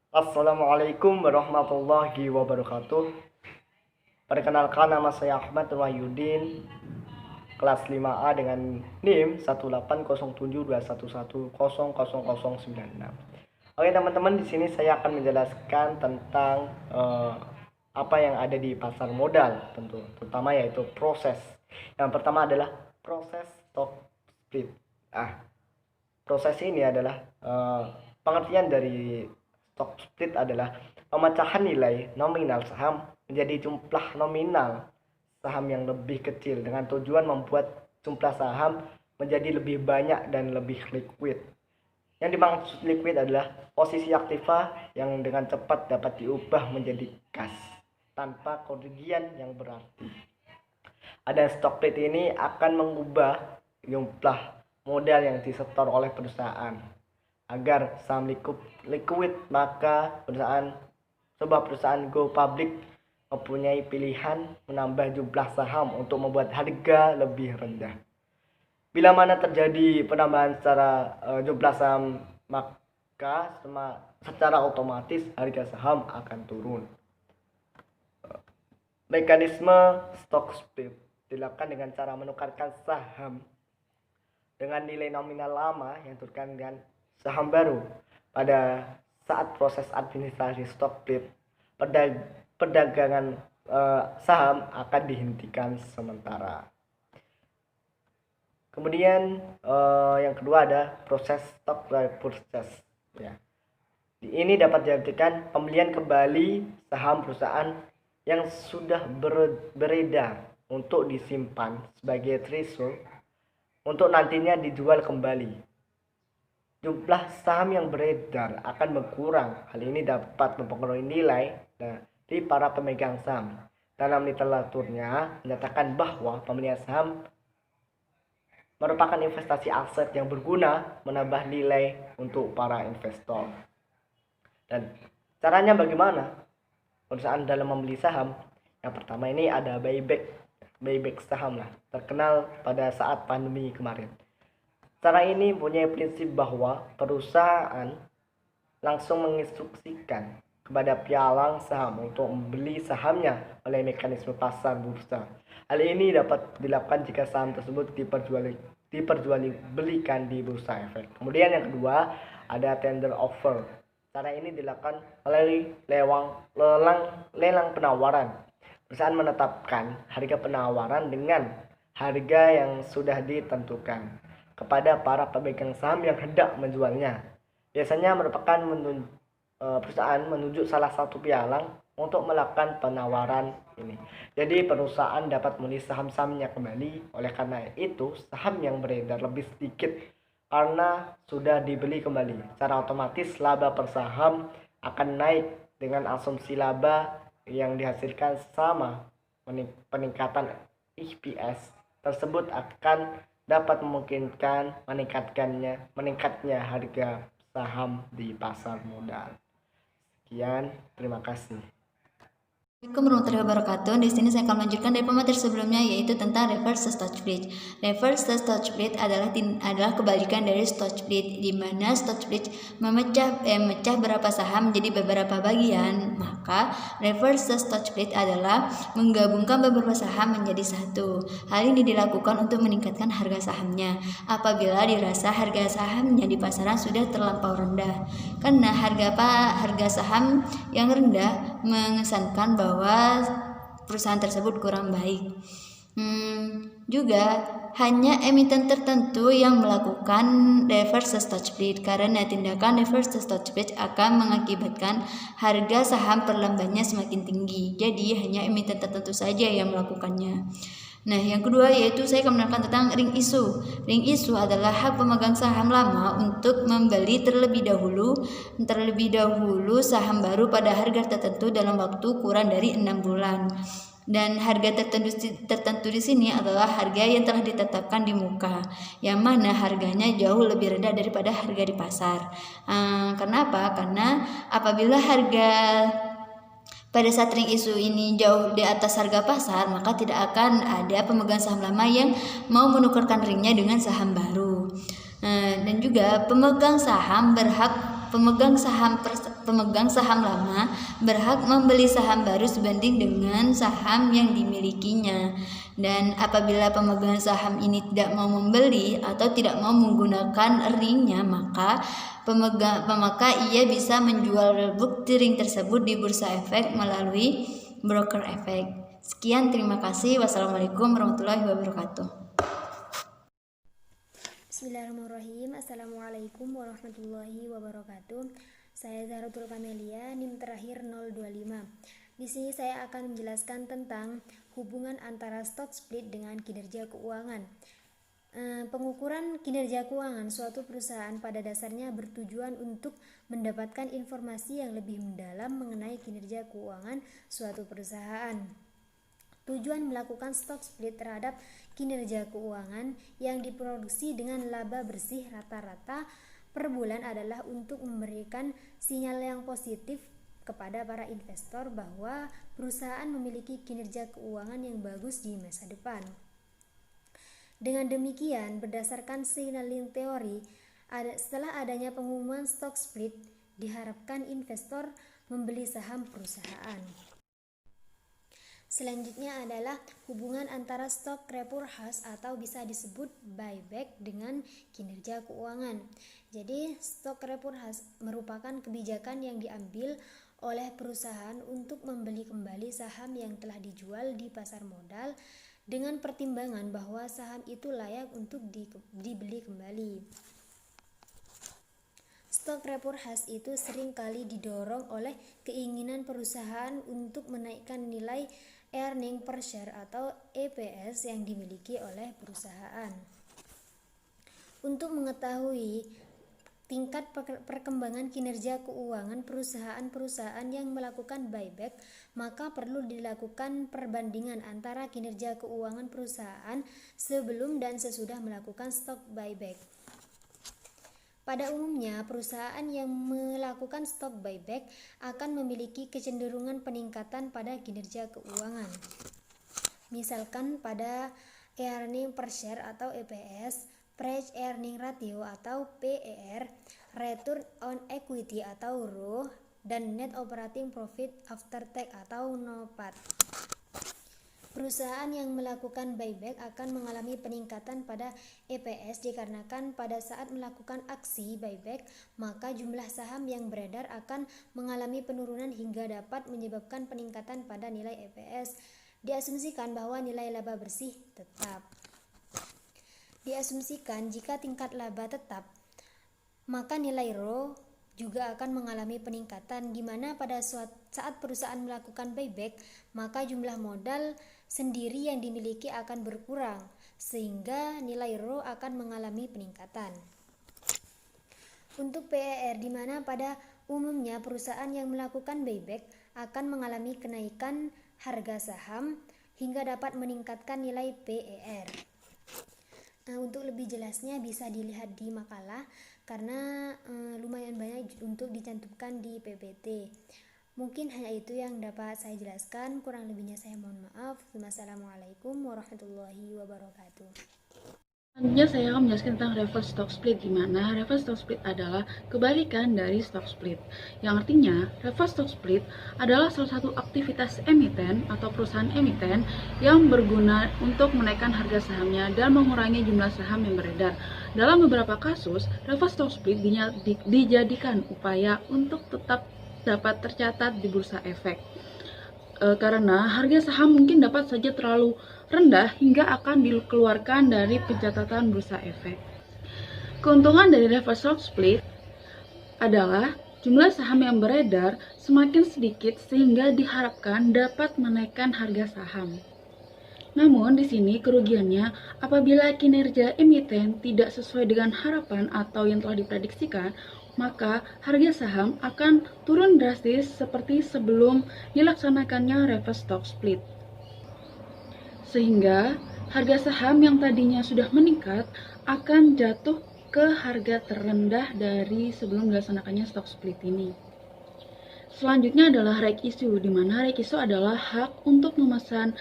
Assalamualaikum warahmatullahi wabarakatuh. Perkenalkan, nama saya Ahmad Wahyudin, kelas 5A dengan NIM 1807211000096. Oke teman-teman, di sini saya akan menjelaskan tentang apa yang ada di pasar modal, terutama yaitu proses. Yang pertama adalah proses stock split. Proses ini adalah pengertian dari stock split adalah pemecahan nilai nominal saham menjadi jumlah nominal saham yang lebih kecil dengan tujuan membuat jumlah saham menjadi lebih banyak dan lebih liquid. Yang dimaksud liquid adalah posisi aktiva yang dengan cepat dapat diubah menjadi kas tanpa kerugian yang berarti. Ada stock split ini akan mengubah jumlah modal yang disetor oleh perusahaan agar saham liquid, maka sebuah perusahaan go public mempunyai pilihan menambah jumlah saham untuk membuat harga lebih rendah. Bila mana terjadi penambahan secara jumlah saham, maka secara otomatis harga saham akan turun. Mekanisme stock split dilakukan dengan cara menukarkan saham dengan nilai nominal lama yang ditukar dengan saham baru. Pada saat proses administrasi stock split, perdagangan saham akan dihentikan sementara. Kemudian yang kedua ada proses stock repurchase. Ini dapat diartikan pembelian kembali saham perusahaan yang sudah beredar untuk disimpan sebagai treasury untuk nantinya dijual kembali. Jumlah saham yang beredar akan berkurang. Hal ini dapat mempengaruhi nilai dari para pemegang saham. Dalam literaturnya menyatakan bahwa pembelian saham merupakan investasi aset yang berguna menambah nilai untuk para investor. Dan caranya bagaimana? Perusahaan dalam membeli saham, yang pertama ini ada buyback saham terkenal pada saat pandemi kemarin. Cara ini punya prinsip bahwa perusahaan langsung menginstruksikan kepada pialang saham untuk membeli sahamnya oleh mekanisme pasar bursa. Hal ini dapat dilakukan jika saham tersebut diperjualbelikan di bursa efek. Kemudian yang kedua ada tender offer. Cara ini dilakukan melalui lelang penawaran. Perusahaan menetapkan harga penawaran dengan harga yang sudah ditentukan kepada para pemegang saham yang hendak menjualnya. Biasanya merupakan perusahaan menunjuk salah satu pialang untuk melakukan penawaran ini. Jadi perusahaan dapat membeli saham-sahamnya kembali. Oleh karena itu, saham yang beredar lebih sedikit karena sudah dibeli kembali. Secara otomatis laba per saham akan naik dengan asumsi laba yang dihasilkan sama. Peningkatan EPS tersebut akan dapat memungkinkan meningkatnya harga saham di pasar modal. Sekian, terima kasih. Assalamualaikum warahmatullahi wabarakatuh. Di sini saya akan melanjutkan dari pemateri sebelumnya, yaitu tentang reverse stock split. Reverse stock split adalah kebalikan dari stock split, di mana stock split memecah beberapa saham menjadi beberapa bagian. Maka reverse stock split adalah menggabungkan beberapa saham menjadi satu. Hal ini dilakukan untuk meningkatkan harga sahamnya apabila dirasa harga sahamnya di pasaran sudah terlampau rendah. Karena harga saham yang rendah mengesankan bahwa perusahaan tersebut kurang baik. Juga hanya emiten tertentu yang melakukan reverse stock split, karena tindakan reverse stock split akan mengakibatkan harga saham perlambatnya semakin tinggi. Jadi hanya emiten tertentu saja yang melakukannya. Nah, yang kedua yaitu saya akan menerangkan tentang ring issue. Ring issue adalah hak pemegang saham lama untuk membeli terlebih dahulu saham baru pada harga tertentu dalam waktu kurang dari 6 bulan. Dan harga tertentu di sini adalah harga yang telah ditetapkan di muka, yang mana harganya jauh lebih rendah daripada harga di pasar. Kenapa? Karena apabila harga pada saat ring issue ini jauh di atas harga pasar, maka tidak akan ada pemegang saham lama yang mau menukarkan ringnya dengan saham baru. Dan juga pemegang saham berhak pemegang saham lama berhak membeli saham baru sebanding dengan saham yang dimilikinya. Dan apabila pemegang saham ini tidak mau membeli atau tidak mau menggunakan ringnya, maka ia bisa menjual bukti ring tersebut di bursa efek melalui broker efek. Sekian, terima kasih. Wassalamualaikum warahmatullahi wabarakatuh. Bismillahirrahmanirrahim. Assalamualaikum warahmatullahi wabarakatuh. Saya Zahratul Kamelia, NIM terakhir 025. Di sini saya akan menjelaskan tentang hubungan antara stock split dengan kinerja keuangan. Pengukuran kinerja keuangan suatu perusahaan pada dasarnya bertujuan untuk mendapatkan informasi yang lebih mendalam mengenai kinerja keuangan suatu perusahaan. Tujuan melakukan stock split terhadap kinerja keuangan yang diproduksi dengan laba bersih rata-rata per bulan adalah untuk memberikan sinyal yang positif kepada para investor bahwa perusahaan memiliki kinerja keuangan yang bagus di masa depan. Dengan demikian, berdasarkan signaling teori, setelah adanya pengumuman stock split, diharapkan investor membeli saham perusahaan. Selanjutnya adalah hubungan antara stock repurchase atau bisa disebut buyback dengan kinerja keuangan. Jadi, stock repurchase merupakan kebijakan yang diambil oleh perusahaan untuk membeli kembali saham yang telah dijual di pasar modal dengan pertimbangan bahwa saham itu layak untuk dibeli kembali. Stock repurchase itu seringkali didorong oleh keinginan perusahaan untuk menaikkan nilai earning per share atau EPS yang dimiliki oleh perusahaan. Untuk mengetahui tingkat perkembangan kinerja keuangan perusahaan-perusahaan yang melakukan buyback, maka perlu dilakukan perbandingan antara kinerja keuangan perusahaan sebelum dan sesudah melakukan stock buyback. Pada umumnya, perusahaan yang melakukan stock buyback akan memiliki kecenderungan peningkatan pada kinerja keuangan. Misalkan pada earning per share atau EPS, price earning ratio atau PER, return on equity atau ROE, dan net operating profit after tax atau NOPAT. Perusahaan yang melakukan buyback akan mengalami peningkatan pada EPS dikarenakan pada saat melakukan aksi buyback, maka jumlah saham yang beredar akan mengalami penurunan hingga dapat menyebabkan peningkatan pada nilai EPS. Diasumsikan bahwa nilai laba bersih tetap. Diasumsikan jika tingkat laba tetap, maka nilai ROE juga akan mengalami peningkatan, di mana pada saat perusahaan melakukan buyback, maka jumlah modal sendiri yang dimiliki akan berkurang, sehingga nilai ROE akan mengalami peningkatan. Untuk PER, di mana pada umumnya perusahaan yang melakukan buyback akan mengalami kenaikan harga saham hingga dapat meningkatkan nilai PER. Untuk lebih jelasnya bisa dilihat di makalah karena lumayan banyak untuk dicantumkan di PPT. Mungkin hanya itu yang dapat saya jelaskan, kurang lebihnya saya mohon maaf. Wassalamualaikum warahmatullahi wabarakatuh. Selanjutnya saya akan menjelaskan tentang reverse stock split, di mana reverse stock split adalah kebalikan dari stock split. Yang artinya, reverse stock split adalah salah satu aktivitas emiten atau perusahaan emiten yang berguna untuk menaikkan harga sahamnya dan mengurangi jumlah saham yang beredar. Dalam beberapa kasus, reverse stock split dijadikan upaya untuk tetap dapat tercatat di bursa efek. Karena harga saham mungkin dapat saja terlalu rendah hingga akan dikeluarkan dari pencatatan bursa efek. Keuntungan dari reverse stock split adalah jumlah saham yang beredar semakin sedikit sehingga diharapkan dapat menaikkan harga saham. Namun di sini kerugiannya apabila kinerja emiten tidak sesuai dengan harapan atau yang telah diprediksikan, maka harga saham akan turun drastis seperti sebelum dilaksanakannya reverse stock split. Sehingga harga saham yang tadinya sudah meningkat akan jatuh ke harga terendah dari sebelum dilaksanakannya stock split ini. Selanjutnya adalah right issue, di mana right issue adalah hak untuk memesan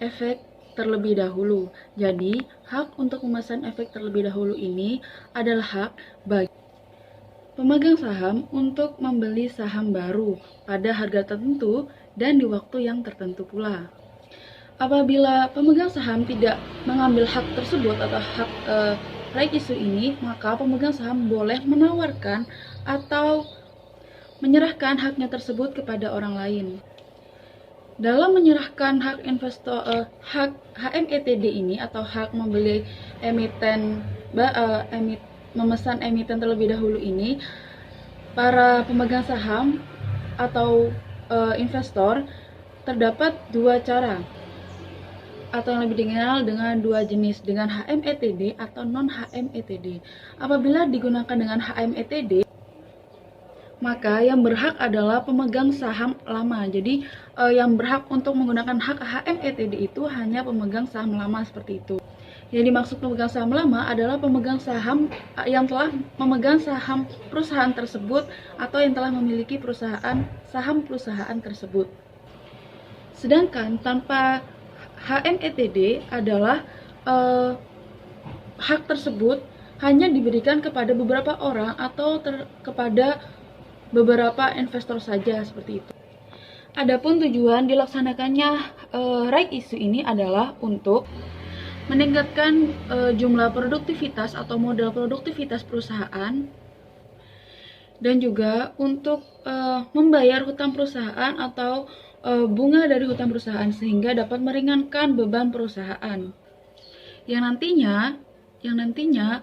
efek terlebih dahulu. Jadi, hak untuk memesan efek terlebih dahulu ini adalah hak bagi pemegang saham untuk membeli saham baru pada harga tertentu dan di waktu yang tertentu pula. Apabila pemegang saham tidak mengambil hak tersebut atau hak right issue ini, maka pemegang saham boleh menawarkan atau menyerahkan haknya tersebut kepada orang lain. Dalam menyerahkan hak hak HMETD ini atau hak membeli memesan emiten terlebih dahulu ini, para pemegang saham atau investor terdapat dua cara atau yang lebih dikenal dengan dua jenis, dengan HMETD atau non HMETD. Apabila digunakan dengan HMETD, maka yang berhak adalah pemegang saham lama. Jadi yang berhak untuk menggunakan hak HMETD itu hanya pemegang saham lama seperti itu. Yang dimaksud pemegang saham lama adalah pemegang saham yang telah memegang saham perusahaan tersebut atau yang telah memiliki saham perusahaan tersebut. Sedangkan tanpa HMETD adalah hak tersebut hanya diberikan kepada beberapa orang atau kepada beberapa investor saja seperti itu. Adapun tujuan dilaksanakannya right issue ini adalah untuk meningkatkan jumlah produktivitas atau modal produktivitas perusahaan dan juga untuk membayar hutang perusahaan atau bunga dari hutang perusahaan sehingga dapat meringankan beban perusahaan. Yang nantinya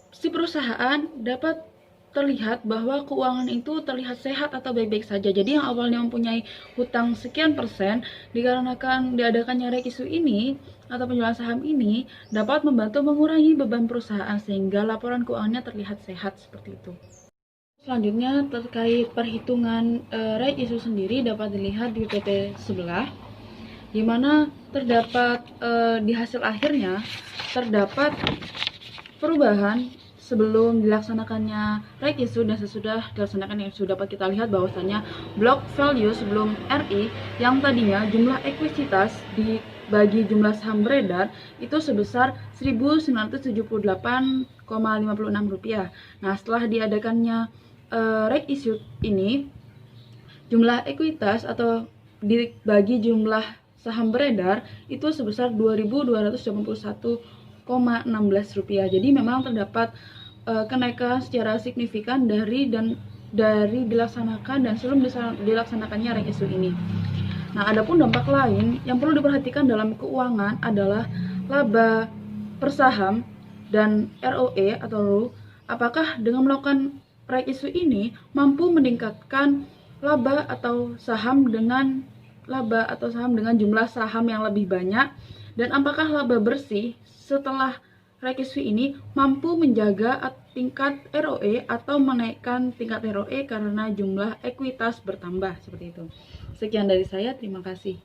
si perusahaan dapat terlihat bahwa keuangan itu terlihat sehat atau baik-baik saja. Jadi yang awalnya mempunyai hutang sekian persen, dikarenakan diadakannya right issue ini atau penjualan saham ini dapat membantu mengurangi beban perusahaan sehingga laporan keuangannya terlihat sehat seperti itu. Selanjutnya terkait perhitungan right issue sendiri dapat dilihat di PT sebelah, di mana terdapat di hasil akhirnya terdapat perubahan sebelum dilaksanakannya right issue dan sesudah dilaksanakan yang sudah dapat kita lihat bahwasanya block value sebelum RI yang tadinya jumlah ekuitas dibagi jumlah saham beredar itu sebesar Rp1.978,56. Nah, setelah diadakannya right issue ini, jumlah ekuitas atau dibagi jumlah saham beredar itu sebesar Rp2.281,16. Jadi memang terdapat kenaikan secara signifikan dari dilaksanakan dan sebelum dilaksanakannya right issue ini. Nah, adapun dampak lain yang perlu diperhatikan dalam keuangan adalah laba per saham dan ROE atau ROE. Apakah dengan melakukan right issue ini mampu meningkatkan laba atau saham dengan jumlah saham yang lebih banyak, dan apakah laba bersih setelah right issue ini mampu menjaga tingkat ROE atau menaikkan tingkat ROE karena jumlah ekuitas bertambah seperti itu. Sekian dari saya, terima kasih.